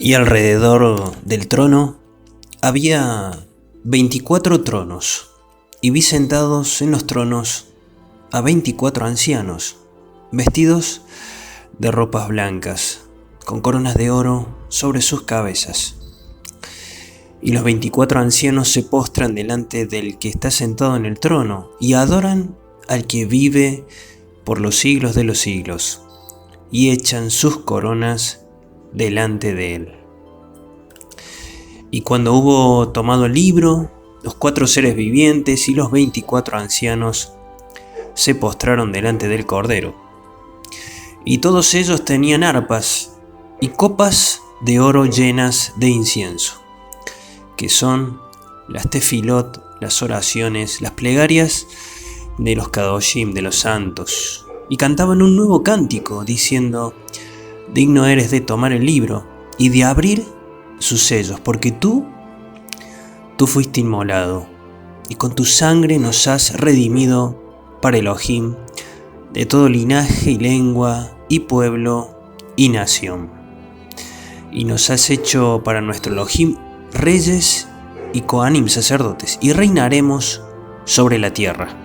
Y alrededor del trono había 24 tronos, y vi sentados en los tronos a 24 ancianos, vestidos de ropas blancas, con coronas de oro sobre sus cabezas. Y los 24 ancianos se postran delante del que está sentado en el trono, y adoran al que vive por los siglos de los siglos, y echan sus coronas delante de él. Y cuando hubo tomado el libro, los 4 seres vivientes y los 24 ancianos se postraron delante del Cordero. Y todos ellos tenían arpas y copas de oro llenas de incienso, que son las tefilot, las oraciones, las plegarias de los kadoshim, de los santos. Y cantaban un nuevo cántico, diciendo: digno eres de tomar el libro y de abrir sus sellos, porque tú fuiste inmolado, y con tu sangre nos has redimido para Elohim, de todo linaje y lengua y pueblo y nación. Y nos has hecho para nuestro Elohim reyes y coanim, sacerdotes, y reinaremos sobre la tierra.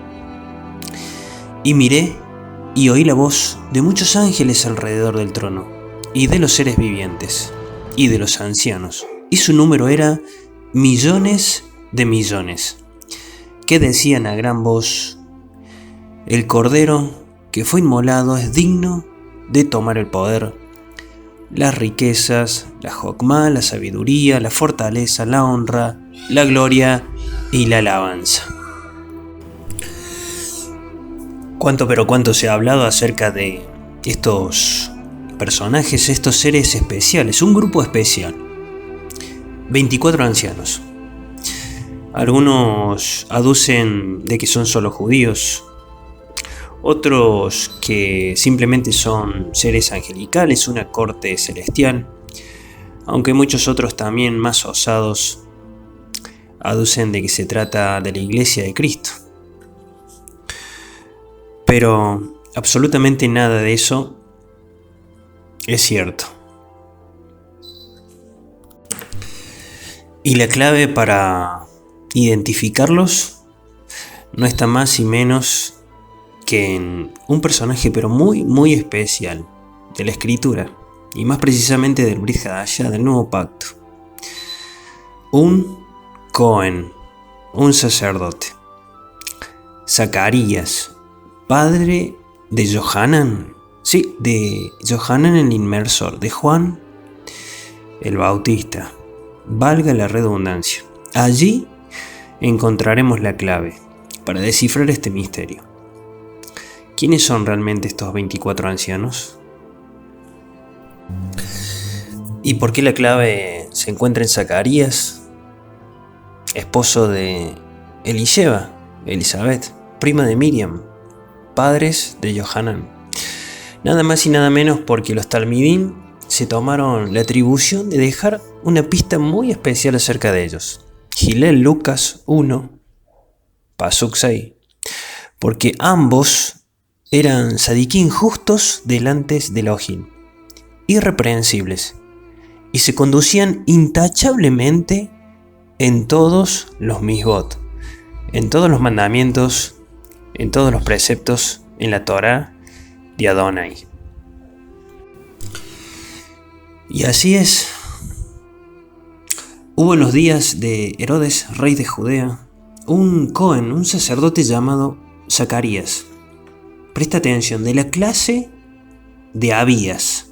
Y miré y oí la voz de muchos ángeles alrededor del trono, y de los seres vivientes, y de los ancianos, y su número era millones de millones, que decían a gran voz: el Cordero que fue inmolado es digno de tomar el poder, las riquezas, la jokmá, la sabiduría, la fortaleza, la honra, la gloria y la alabanza. Cuánto se ha hablado acerca de estos personajes, estos seres especiales, un grupo especial. 24 ancianos. Algunos aducen de que son solo judíos, otros que simplemente son seres angelicales, una corte celestial, aunque muchos otros también más osados aducen de que se trata de la Iglesia de Cristo. Pero absolutamente nada de eso es cierto. Y la clave para identificarlos no está más y menos que en un personaje pero muy especial de la Escritura, y más precisamente del Brit Hadashah, del Nuevo Pacto. Un Cohen, un sacerdote. Zacarías, padre de Johanan, sí, de Johanan el Inmersor, de Juan el Bautista, valga la redundancia. Allí encontraremos la clave para descifrar este misterio. ¿Quiénes son realmente estos 24 ancianos? ¿Y por qué la clave se encuentra en Zacarías, esposo de Elizabeth, prima de Miriam, padres de Johanan? Nada más y nada menos porque los talmidim se tomaron la atribución de dejar una pista muy especial acerca de ellos. Hillel Lucas 1, Pasuk 6, porque ambos eran tzadikim justos delante de Elohim, irreprensibles, y se conducían intachablemente en todos los misbot, en todos los mandamientos, en todos los preceptos, en la Torá de Adonai. Y así es. Hubo en los días de Herodes, rey de Judea, un Cohen, un sacerdote llamado Zacarías. Presta atención, de la clase de Abías.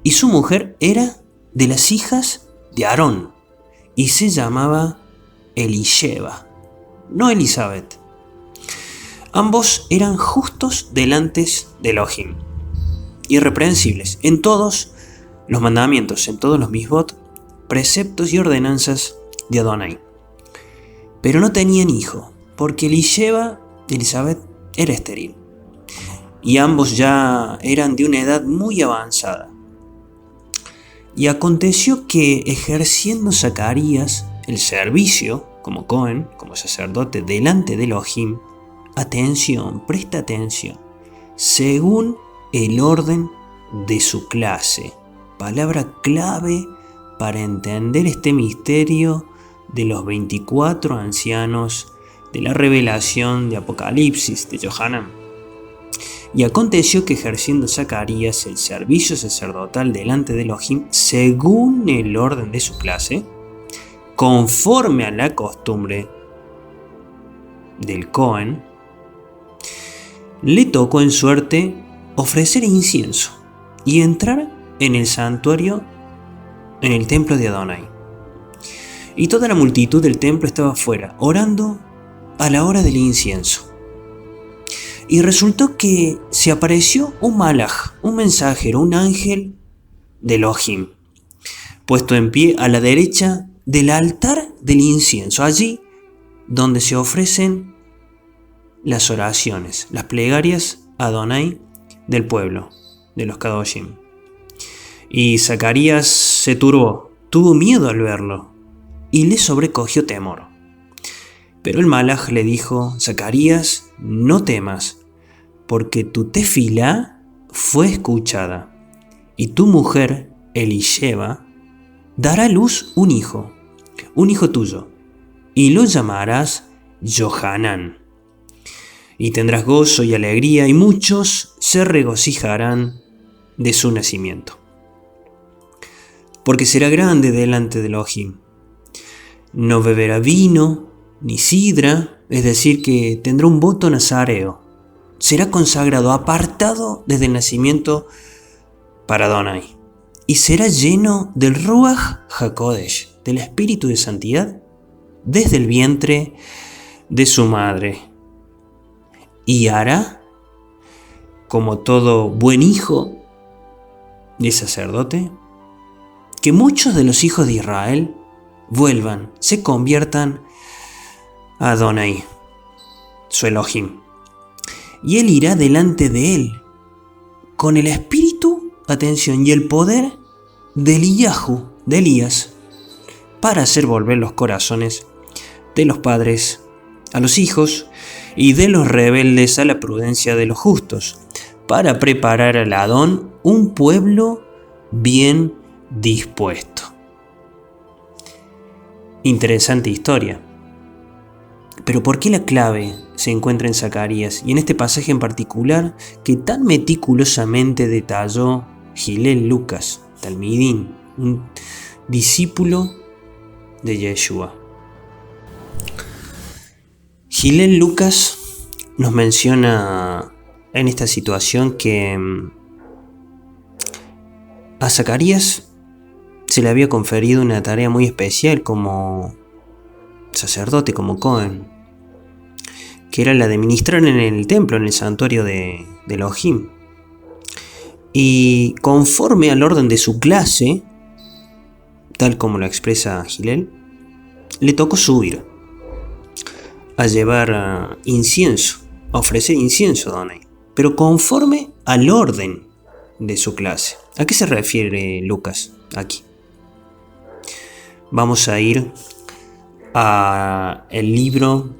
Y su mujer era de las hijas de Aarón, y se llamaba Elisheba, no Elizabeth. Ambos eran justos delante de Elohim, irreprensibles en todos los mandamientos, en todos los misbot, preceptos y ordenanzas de Adonai. Pero no tenían hijo, porque Elizabeth era estéril, y ambos ya eran de una edad muy avanzada. Y aconteció que, ejerciendo Zacarías el servicio como Cohen, como sacerdote delante de Elohim, atención, presta atención, según el orden de su clase, palabra clave para entender este misterio de los 24 ancianos de la revelación de Apocalipsis de Johanan. Y aconteció que ejerciendo Zacarías el servicio sacerdotal delante de Elohim, según el orden de su clase, conforme a la costumbre del Cohen, le tocó en suerte ofrecer incienso y entrar en el santuario, en el templo de Adonai. Y toda la multitud del templo estaba afuera, orando a la hora del incienso. Y resultó que se apareció un malaj, un mensajero, un ángel de Elohim, puesto en pie a la derecha del altar del incienso, allí donde se ofrecen las oraciones, las plegarias a Adonai del pueblo, de los Kadoshim. Y Zacarías se turbó, tuvo miedo al verlo, y le sobrecogió temor. Pero el malaj le dijo: Zacarías, no temas, porque tu tefilá fue escuchada, y tu mujer, Elisheba, dará a luz un hijo tuyo, y lo llamarás Johanán. Y tendrás gozo y alegría, y muchos se regocijarán de su nacimiento. Porque será grande delante de Elohim. No beberá vino ni sidra, es decir, que tendrá un voto nazareo. Será consagrado, apartado desde el nacimiento para Adonai. Y será lleno del Ruach HaKodesh, del Espíritu de Santidad, desde el vientre de su madre. Y hará, como todo buen hijo de sacerdote, que muchos de los hijos de Israel vuelvan, se conviertan a Adonai, su Elohim. Y él irá delante de él con el espíritu, atención, y el poder de Eliyahu, de Elías, para hacer volver los corazones de los padres a los hijos y de los rebeldes a la prudencia de los justos, para preparar al Adón un pueblo bien dispuesto. Interesante historia. Pero ¿por qué la clave se encuentra en Zacarías y en este pasaje en particular que tan meticulosamente detalló Hillel Lucas, Talmidín, un discípulo de Yeshua? Hillel Lucas nos menciona en esta situación que a Zacarías se le había conferido una tarea muy especial como sacerdote, como Cohen, que era la de ministrar en el templo, en el santuario de Elohim. Y conforme al orden de su clase, tal como lo expresa Hillel, le tocó subir a llevar incienso, a ofrecer incienso a Adonai, pero conforme al orden de su clase. ¿A qué se refiere Lucas aquí? Vamos a ir a el libro,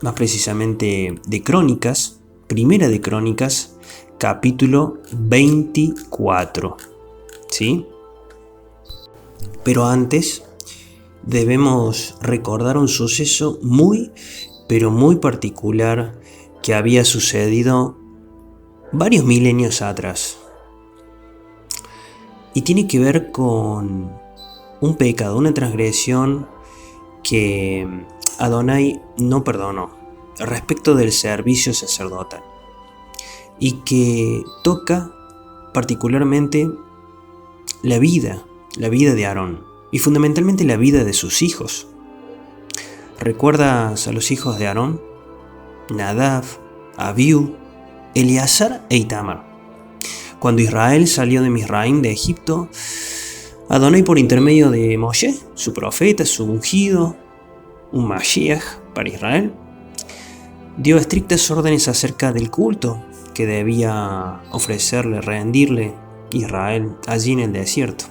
más precisamente de Crónicas, Primera de Crónicas, capítulo 24, ¿sí? Pero antes debemos recordar un suceso muy, pero muy particular que había sucedido varios milenios atrás. Y tiene que ver con un pecado, una transgresión que Adonai no perdonó respecto del servicio sacerdotal y que toca particularmente la vida de Aarón y fundamentalmente la vida de sus hijos. ¿Recuerdas a los hijos de Aarón? Nadab, Abiú, Eleazar e Itamar. Cuando Israel salió de Misraim, de Egipto, Adonai, por intermedio de Moshe, su profeta, su ungido, un Mashiach para Israel, dio estrictas órdenes acerca del culto que debía ofrecerle, rendirle Israel allí en el desierto.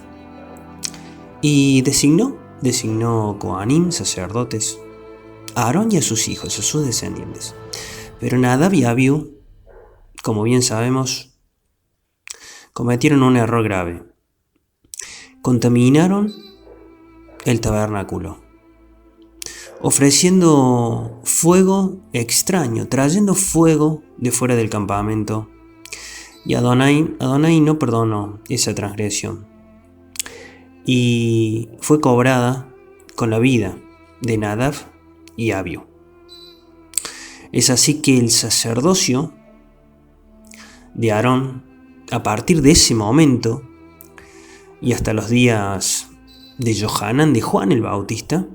Y designó Kohanim, sacerdotes, a Aarón y a sus hijos, a sus descendientes. Pero Nadab y Abiú, como bien sabemos, cometieron un error grave. Contaminaron el tabernáculo, ofreciendo fuego extraño, trayendo fuego de fuera del campamento. Y Adonai no perdonó esa transgresión. Y fue cobrada con la vida de Nadab y Abiú. Es así que el sacerdocio de Aarón, a partir de ese momento y hasta los días de Johanán, de Juan el Bautista,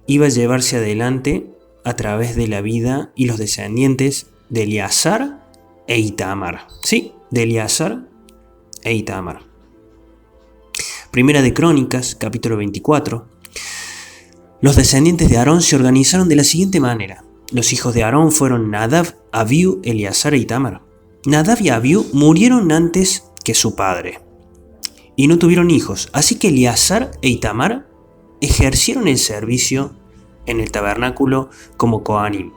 iba a llevarse adelante a través de la vida y los descendientes de Eleazar e Itamar. Sí, de Eleazar e Itamar. Primera de Crónicas, capítulo 24. Los descendientes de Aarón se organizaron de la siguiente manera. Los hijos de Aarón fueron Nadab, Abiú, Eleazar e Itamar. Nadab y Abiú murieron antes que su padre y no tuvieron hijos, así que Eleazar e Itamar ejercieron el servicio en el tabernáculo como Coanim.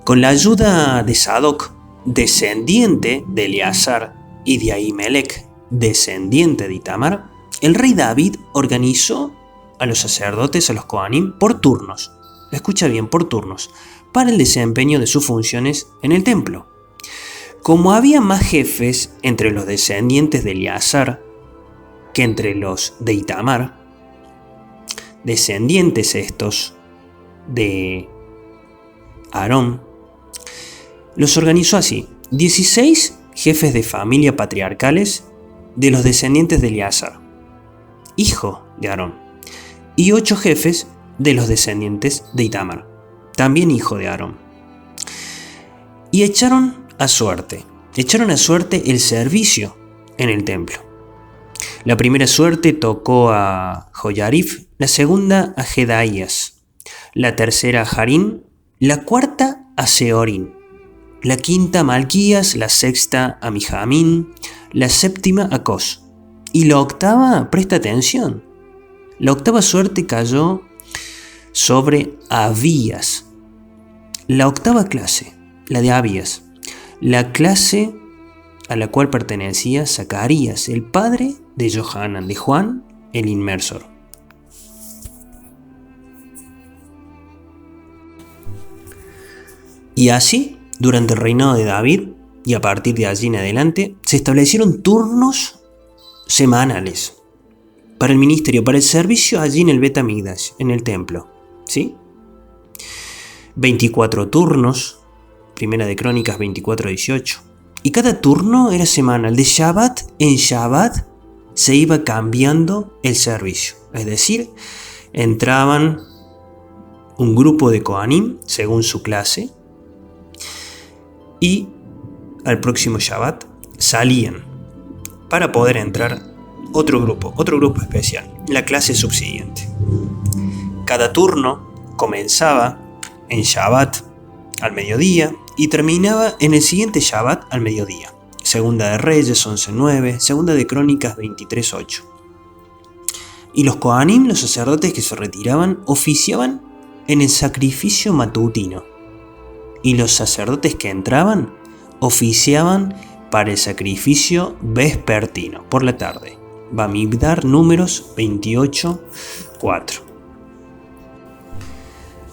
Con la ayuda de Sadoc, descendiente de Eleazar, y de Ahimelech, descendiente de Itamar, el rey David organizó a los sacerdotes, a los Coanim, por turnos. Escucha bien, por turnos, para el desempeño de sus funciones en el templo. Como había más jefes entre los descendientes de Eleazar que entre los de Itamar, descendientes estos de Aarón, los organizó así: 16 jefes de familia patriarcales de los descendientes de Eleazar, hijo de Aarón, y 8 jefes de los descendientes de Itamar, también hijo de Aarón. Y echaron a suerte el servicio en el templo. La primera suerte tocó a Joyarif, la segunda a Jedaías, la tercera a Harín, la cuarta a Seorín, la quinta a Malquías, la sexta a Mijamín, la séptima a Cos, y la octava, presta atención, la octava suerte cayó sobre Abías, la octava clase, la de Abías, la clase a la cual pertenecía Zacarías, el padre de Johanán, de Juan el Inmersor. Y así, durante el reinado de David, y a partir de allí en adelante, se establecieron turnos semanales para el ministerio, para el servicio allí en el Bet Hamikdash, en el templo, ¿sí? 24 turnos, Primera de Crónicas 24:18. Y cada turno era semanal. De Shabbat en Shabbat se iba cambiando el servicio. Es decir, entraban un grupo de Kohanim según su clase y al próximo Shabbat salían para poder entrar otro grupo especial, la clase subsiguiente. Cada turno comenzaba en Shabbat al mediodía y terminaba en el siguiente Shabbat al mediodía. Segunda de Reyes 11:9, Segunda de Crónicas 23:8. Y los Kohanim, los sacerdotes que se retiraban, oficiaban en el sacrificio matutino. Y los sacerdotes que entraban, oficiaban para el sacrificio vespertino, por la tarde. Bamidbar, Números 28:4.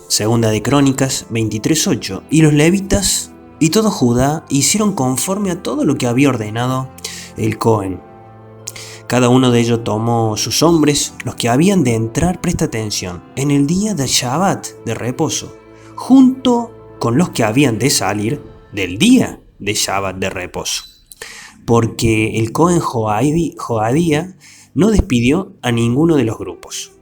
Segunda de Crónicas 23:8. Y los levitas y todo Judá hicieron conforme a todo lo que había ordenado el Cohen. Cada uno de ellos tomó sus hombres, los que habían de entrar, presta atención, en el día de Shabbat, de reposo, junto con los que habían de salir del día de Shabbat de reposo. Porque el Cohen Joadía no despidió a ninguno de los grupos.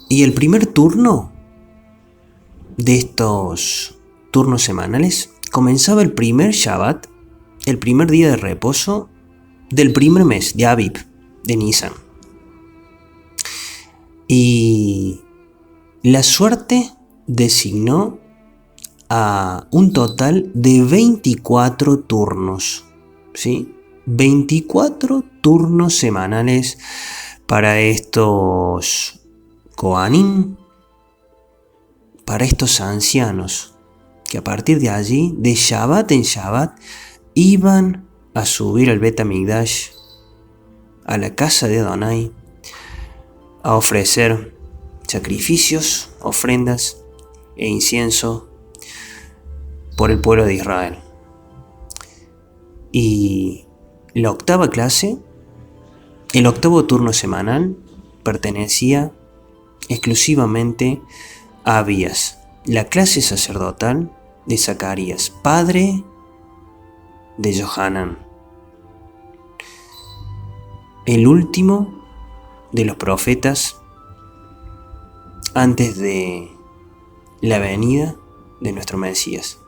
Y el primer turno de estos turnos semanales comenzaba el primer Shabbat, el primer día de reposo del primer mes de Aviv, de Nisan. Y la suerte designó a un total de 24 turnos, ¿sí? 24 turnos semanales para estos Kohanim, para estos ancianos, que a partir de allí, de Shabbat en Shabbat, iban a subir al Bet Hamikdash, a la casa de Adonai, a ofrecer sacrificios, ofrendas e incienso por el pueblo de Israel. Y la octava clase, el octavo turno semanal, pertenecía exclusivamente a Abías, la clase sacerdotal de Zacarías, padre de Johanán, el último de los profetas antes de la venida de nuestro Mesías.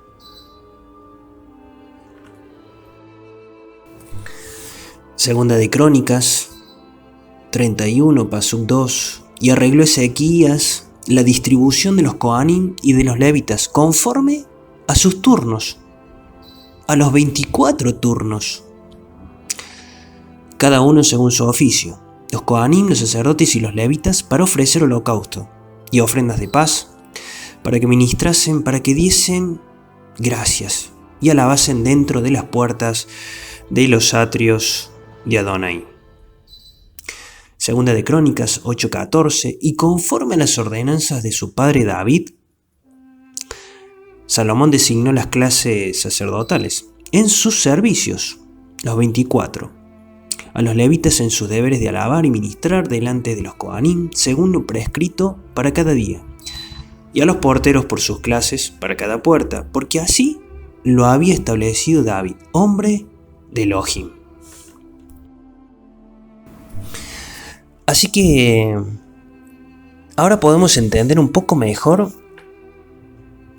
Segunda de Crónicas 31, Pasuk 2. Y arregló Ezequías la distribución de los Coanim y de los levitas conforme a sus turnos, a los 24 turnos, cada uno según su oficio. Los Coanim, los sacerdotes y los levitas para ofrecer holocausto y ofrendas de paz, para que ministrasen, para que diesen gracias y alabasen dentro de las puertas de los atrios de Adonai. Segunda de Crónicas 8:14. Y conforme a las ordenanzas de su padre David, Salomón designó las clases sacerdotales en sus servicios, los 24, a los levitas en sus deberes de alabar y ministrar delante de los Coanim, según lo prescrito para cada día, y a los porteros por sus clases para cada puerta, porque así lo había establecido David, hombre de Elohim. Así que ahora podemos entender un poco mejor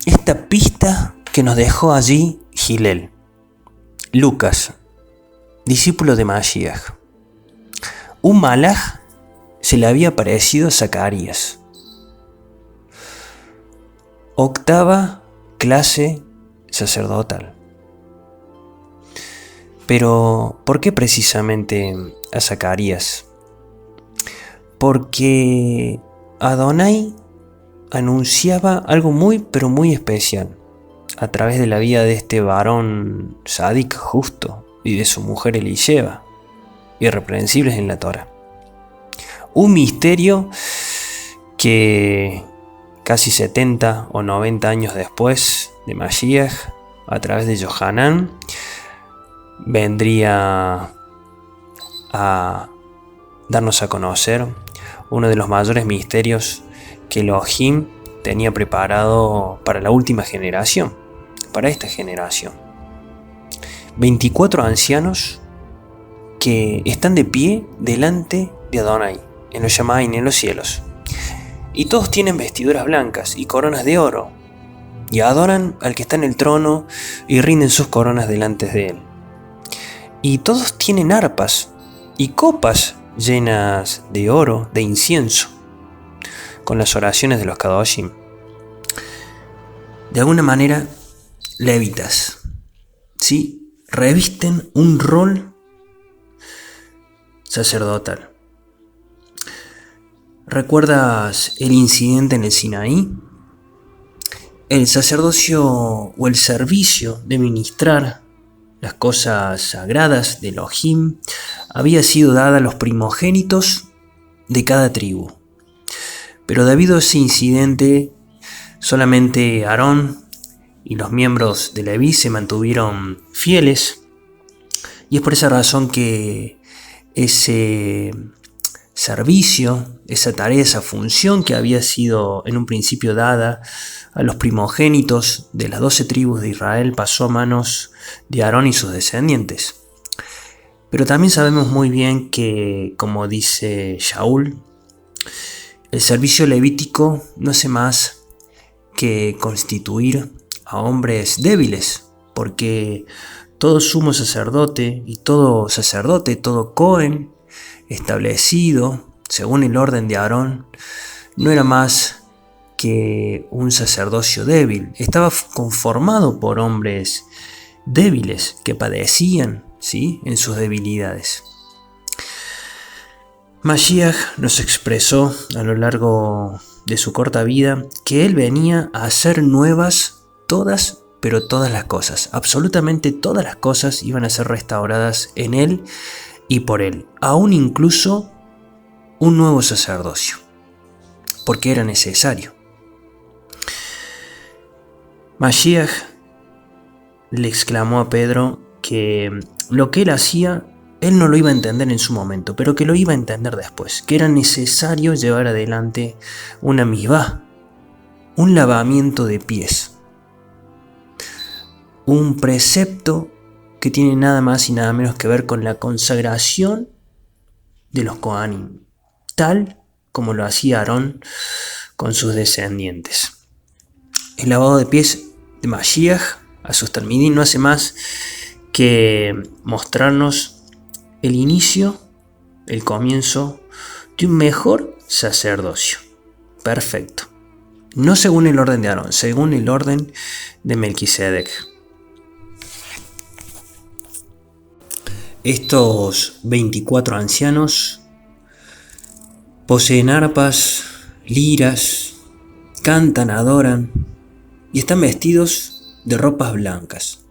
esta pista que nos dejó allí Hillel, Lucas, discípulo de Mashiach. Un malaj se le había aparecido a Zacarías. Octava clase sacerdotal. Pero, ¿por qué precisamente a Zacarías? Porque Adonai anunciaba algo muy pero muy especial a través de la vida de este varón sádic justo y de su mujer Elisheba, irreprensibles en la Torá. Un misterio que casi 70 o 90 años después de Mashiach, a través de Johanán, vendría a darnos a conocer uno de los mayores misterios que Elohim tenía preparado para la última generación, para esta generación. 24 ancianos que están de pie delante de Adonai, en los Shamaim, en los cielos. Y todos tienen vestiduras blancas y coronas de oro, y adoran al que está en el trono y rinden sus coronas delante de él. Y todos tienen arpas y copas llenas de oro, de incienso, con las oraciones de los Kadoshim. De alguna manera, levitas, ¿sí?, revisten un rol sacerdotal. ¿Recuerdas el incidente en el Sinaí? El sacerdocio o el servicio de ministrar las cosas sagradas de Elohim había sido dada a los primogénitos de cada tribu. Pero debido a ese incidente, solamente Aarón y los miembros de Leví se mantuvieron fieles, y es por esa razón que ese servicio, esa tarea, esa función que había sido en un principio dada a los primogénitos de las 12 tribus de Israel pasó a manos de Aarón y sus descendientes. Pero también sabemos muy bien que, como dice Shaul, el servicio levítico no hace más que constituir a hombres débiles, porque todo sumo sacerdote y todo sacerdote, todo Cohen establecido según el orden de Aarón, no era más que un sacerdocio débil. Estaba conformado por hombres débiles que padecían, ¿sí?, en sus debilidades. Mashiach nos expresó a lo largo de su corta vida que él venía a hacer nuevas todas pero todas las cosas, absolutamente todas las cosas iban a ser restauradas en él y por él, aún incluso un nuevo sacerdocio, porque era necesario. Mashiach le exclamó a Pedro que lo que él hacía, él no lo iba a entender en su momento, pero que lo iba a entender después, que era necesario llevar adelante una mizvá, un lavamiento de pies, un precepto que tiene nada más y nada menos que ver con la consagración de los Kohanim, tal como lo hacía Aarón con sus descendientes. El lavado de pies de Mashiach a sus talmidim no hace más que mostrarnos el inicio, el comienzo de un mejor sacerdocio. Perfecto. No según el orden de Aarón, según el orden de Melquisedec. Estos 24 ancianos poseen arpas, liras, cantan, adoran y están vestidos de ropas blancas.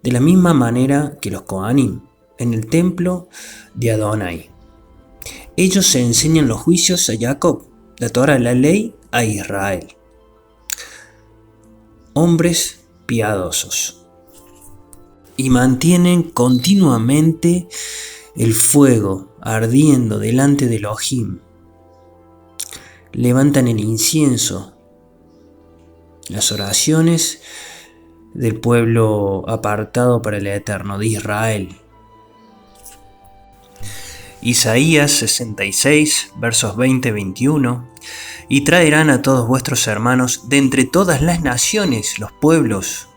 De la misma manera que los Kohanim en el templo de Adonai. Ellos se enseñan los juicios a Jacob, la Torah, la ley a Israel. Hombres piadosos. Y mantienen continuamente el fuego ardiendo delante de Elohim. Levantan el incienso, las oraciones del pueblo apartado para el Eterno, de Israel. Isaías 66, versos 20-21. Y traerán a todos vuestros hermanos de entre todas las naciones, los pueblos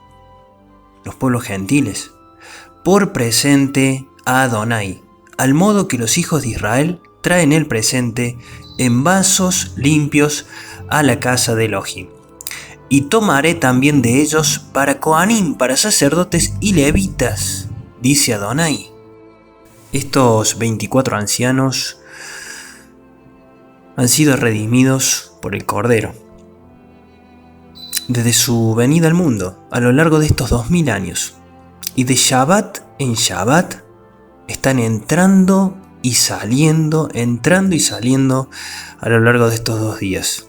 gentiles, por presente a Adonai, al modo que los hijos de Israel traen el presente en vasos limpios a la casa de Elohim. Y tomaré también de ellos para Kohanim, para sacerdotes y levitas, dice Adonai. Estos 24 ancianos han sido redimidos por el Cordero. Desde su venida al mundo, a lo largo de estos 2000 años. Y de Shabbat en Shabbat, están entrando y saliendo a lo largo de estos 2 días.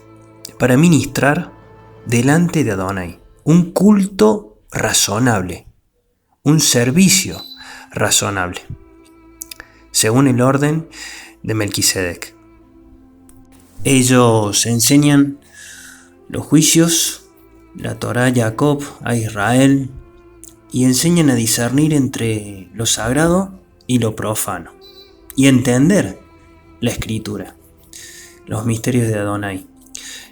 Para ministrar delante de Adonai. Un culto razonable. Un servicio razonable. Según el orden de Melquisedec. Ellos enseñan los juicios, la Torá a Jacob, a Israel, y enseñan a discernir entre lo sagrado y lo profano, y entender la Escritura, los misterios de Adonai.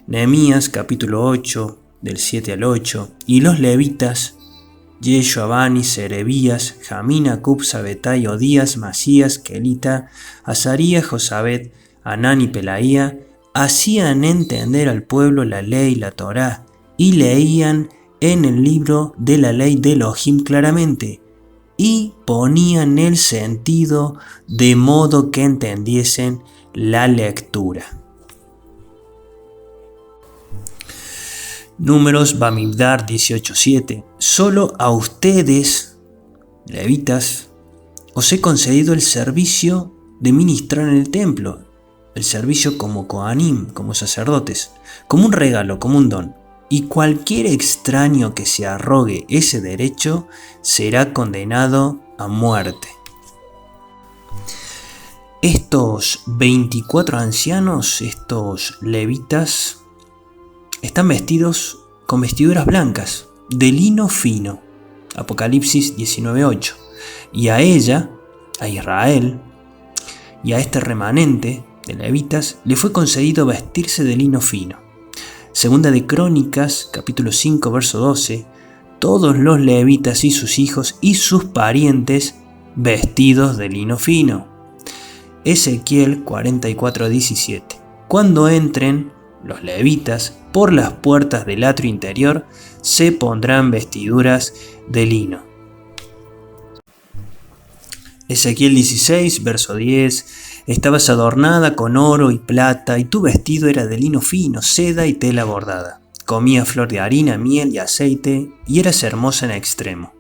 Nehemías capítulo 8, del 7 al 8, y los levitas, Yeshua, Bani, Serebías, Jamín, Acub, Sabetai, Odías, Masías, Kelita, Azarías, Josabed, Anán y Pelaía, hacían entender al pueblo la ley, la Torá, y leían en el libro de la ley de Elohim claramente, y ponían el sentido de modo que entendiesen la lectura. Números Bamidbar 18:7. Solo a ustedes, levitas, os he concedido el servicio de ministrar en el templo, el servicio como Kohanim, como sacerdotes, como un regalo, como un don. Y cualquier extraño que se arrogue ese derecho será condenado a muerte. Estos 24 ancianos, estos levitas, están vestidos con vestiduras blancas, de lino fino. Apocalipsis 19:8. Y a ella, a Israel, y a este remanente de levitas, le fue concedido vestirse de lino fino. Segunda de Crónicas, capítulo 5, verso 12, todos los levitas y sus hijos y sus parientes vestidos de lino fino. Ezequiel 44:17. Cuando entren los levitas por las puertas del atrio interior, se pondrán vestiduras de lino. Ezequiel 16, verso 10. Estabas adornada con oro y plata, y tu vestido era de lino fino, seda y tela bordada. comía flor de harina, miel y aceite, y eras hermosa en extremo.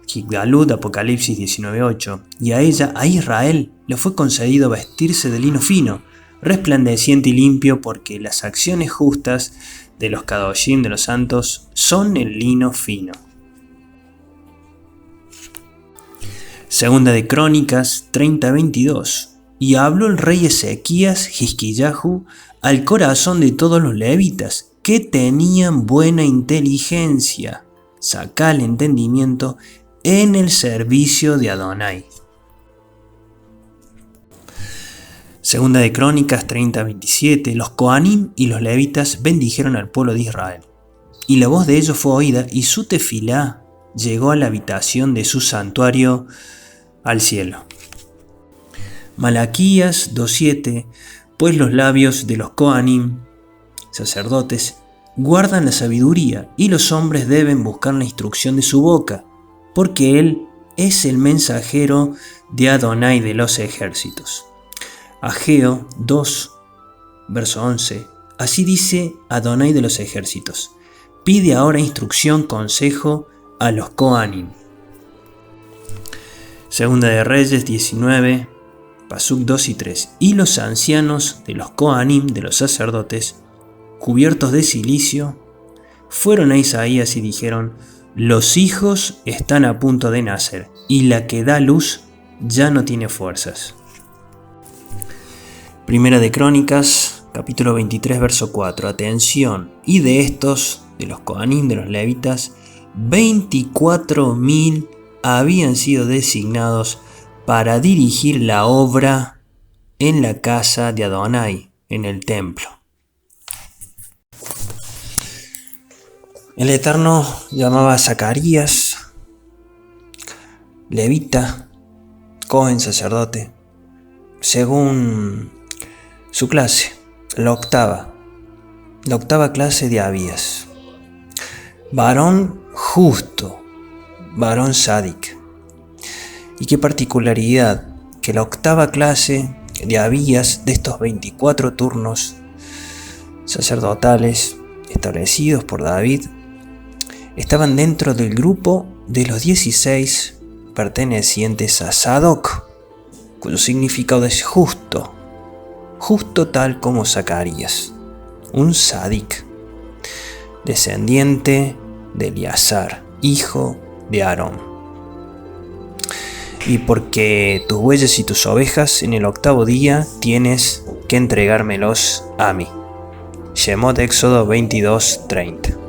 Gilgalud, Apocalipsis 19:8, y a ella, a Israel, le fue concedido vestirse de lino fino, resplandeciente y limpio, porque las acciones justas de los Kadoshim, de los santos, son el lino fino. Segunda de Crónicas 30:22, y habló el rey Ezequías, Jisquillahu, al corazón de todos los levitas, que tenían buena inteligencia, saca el entendimiento en el servicio de Adonai. Segunda de Crónicas 30:27, los Coanim y los levitas bendijeron al pueblo de Israel, y la voz de ellos fue oída, y su tefilá llegó a la habitación de su santuario al cielo. Malaquías 2:7, pues los labios de los Coanim, sacerdotes, guardan la sabiduría, y los hombres deben buscar la instrucción de su boca, porque él es el mensajero de Adonai de los ejércitos. Ageo 2, verso 11, así dice Adonai de los ejércitos, pide ahora instrucción, consejo a los Coanim. Segunda de Reyes 19, Pasuk 2 y 3, y los ancianos de los Coanim, de los sacerdotes, cubiertos de cilicio, fueron a Isaías y dijeron, los hijos están a punto de nacer, y la que da luz ya no tiene fuerzas. Primera de Crónicas, capítulo 23, verso 4. Atención, y de estos, de los Coanim, de los levitas, 24.000 habían sido designados para dirigir la obra en la casa de Adonai, en el templo. El Eterno llamaba a Zacarías, levita, Cohen, sacerdote, según su clase, la octava clase de Abías. Varón justo, varón sádic. Y qué particularidad que la octava clase de Abías, de estos 24 turnos sacerdotales establecidos por David, estaban dentro del grupo de los 16 pertenecientes a Sadoc, cuyo significado es justo, justo tal como Zacarías, un sádic, descendiente de Eleazar, hijo de Aarón. Y porque tus bueyes y tus ovejas en el octavo día tienes que entregármelos a mí. Shemot, Éxodo 22:30.